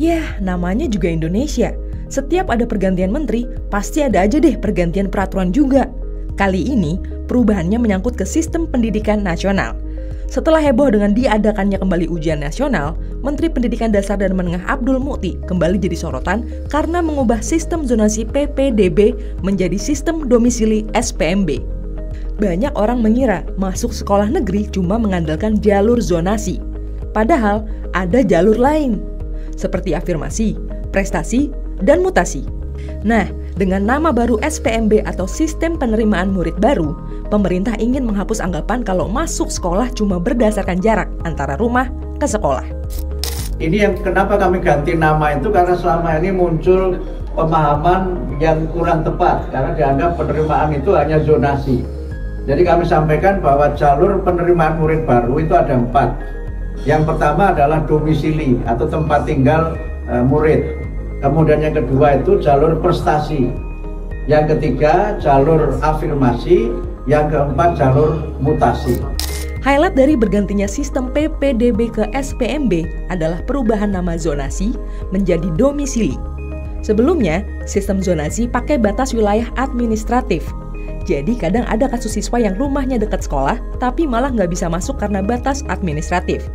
Yah, namanya juga Indonesia. Setiap ada pergantian menteri, pasti ada aja deh pergantian peraturan juga. Kali ini, perubahannya menyangkut ke sistem pendidikan nasional. Setelah heboh dengan diadakannya kembali ujian nasional, Menteri Pendidikan Dasar dan Menengah Abdul Mukti kembali jadi sorotan karena mengubah sistem zonasi PPDB menjadi sistem domisili SPMB. Banyak orang mengira masuk sekolah negeri cuma mengandalkan jalur zonasi. Padahal ada jalur lain, seperti afirmasi, prestasi, dan mutasi. Nah, dengan nama baru SPMB atau Sistem Penerimaan Murid Baru, pemerintah ingin menghapus anggapan kalau masuk sekolah cuma berdasarkan jarak antara rumah ke sekolah. Ini yang kenapa kami ganti nama itu karena selama ini muncul pemahaman yang kurang tepat karena dianggap penerimaan itu hanya zonasi. Jadi kami sampaikan bahwa jalur penerimaan murid baru itu ada 4. Yang pertama adalah domisili atau tempat tinggal murid. Kemudian yang kedua itu jalur prestasi. Yang ketiga jalur afirmasi. Yang keempat jalur mutasi. Highlight dari bergantinya sistem PPDB ke SPMB adalah perubahan nama zonasi menjadi domisili. Sebelumnya, sistem zonasi pakai batas wilayah administratif. Jadi kadang ada kasus siswa yang rumahnya dekat sekolah, tapi malah nggak bisa masuk karena batas administratif.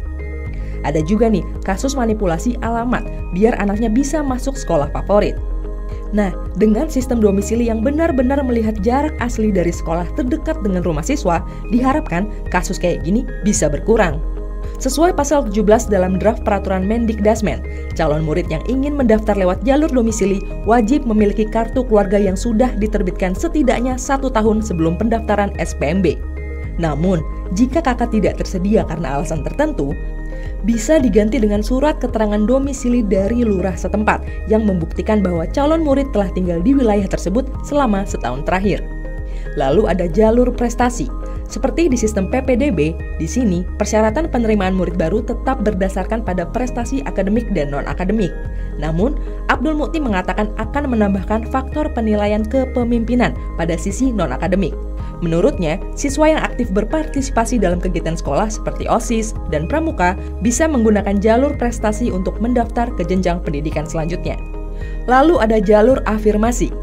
Ada juga nih kasus manipulasi alamat biar anaknya bisa masuk sekolah favorit. Nah, dengan sistem domisili yang benar-benar melihat jarak asli dari sekolah terdekat dengan rumah siswa, diharapkan kasus kayak gini bisa berkurang. Sesuai pasal 17 dalam draft peraturan Mendikdasmen, calon murid yang ingin mendaftar lewat jalur domisili wajib memiliki kartu keluarga yang sudah diterbitkan setidaknya 1 tahun sebelum pendaftaran SPMB. Namun, jika kakak tidak tersedia karena alasan tertentu, bisa diganti dengan surat keterangan domisili dari lurah setempat yang membuktikan bahwa calon murid telah tinggal di wilayah tersebut selama setahun terakhir. Lalu ada jalur prestasi. Seperti di sistem PPDB, di sini persyaratan penerimaan murid baru tetap berdasarkan pada prestasi akademik dan non-akademik. Namun, Abdul Mukti mengatakan akan menambahkan faktor penilaian kepemimpinan pada sisi non-akademik. Menurutnya, siswa yang aktif berpartisipasi dalam kegiatan sekolah seperti OSIS dan Pramuka bisa menggunakan jalur prestasi untuk mendaftar ke jenjang pendidikan selanjutnya. Lalu ada jalur afirmasi.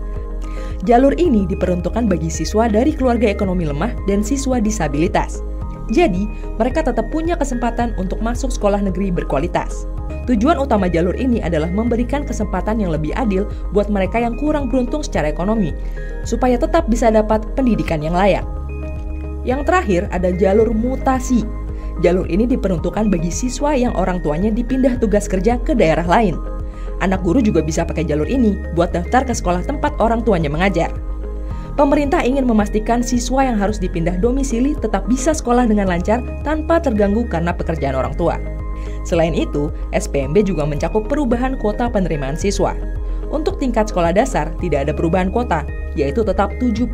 Jalur ini diperuntukkan bagi siswa dari keluarga ekonomi lemah dan siswa disabilitas. Jadi, mereka tetap punya kesempatan untuk masuk sekolah negeri berkualitas. Tujuan utama jalur ini adalah memberikan kesempatan yang lebih adil buat mereka yang kurang beruntung secara ekonomi, supaya tetap bisa dapat pendidikan yang layak. Yang terakhir ada jalur mutasi. Jalur ini diperuntukkan bagi siswa yang orang tuanya dipindah tugas kerja ke daerah lain. Anak guru juga bisa pakai jalur ini buat daftar ke sekolah tempat orang tuanya mengajar. Pemerintah ingin memastikan siswa yang harus dipindah domisili tetap bisa sekolah dengan lancar tanpa terganggu karena pekerjaan orang tua. Selain itu, SPMB juga mencakup perubahan kuota penerimaan siswa. Untuk tingkat sekolah dasar tidak ada perubahan kuota, yaitu tetap 70%.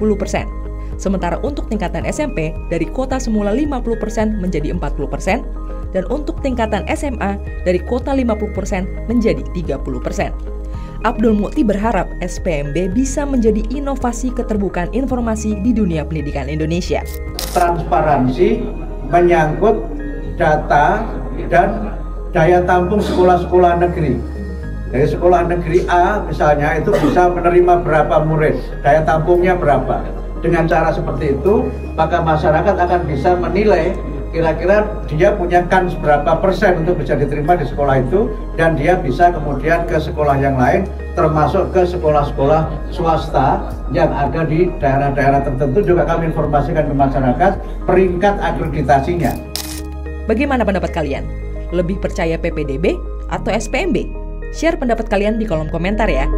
Sementara untuk tingkatan SMP dari kuota semula 50% menjadi 40%, dan untuk tingkatan SMA dari kuota 50% menjadi 30%. Abdul Mukti berharap SPMB bisa menjadi inovasi keterbukaan informasi di dunia pendidikan Indonesia. Transparansi menyangkut data dan daya tampung sekolah-sekolah negeri. Dari sekolah negeri A misalnya itu bisa menerima berapa murid, daya tampungnya berapa. Dengan cara seperti itu, maka masyarakat akan bisa menilai kira-kira dia punya kans berapa persen untuk bisa diterima di sekolah itu, dan dia bisa kemudian ke sekolah yang lain, termasuk ke sekolah-sekolah swasta yang ada di daerah-daerah tertentu. Juga kami informasikan ke masyarakat peringkat akreditasinya. Bagaimana pendapat kalian? Lebih percaya PPDB atau SPMB? Share pendapat kalian di kolom komentar ya.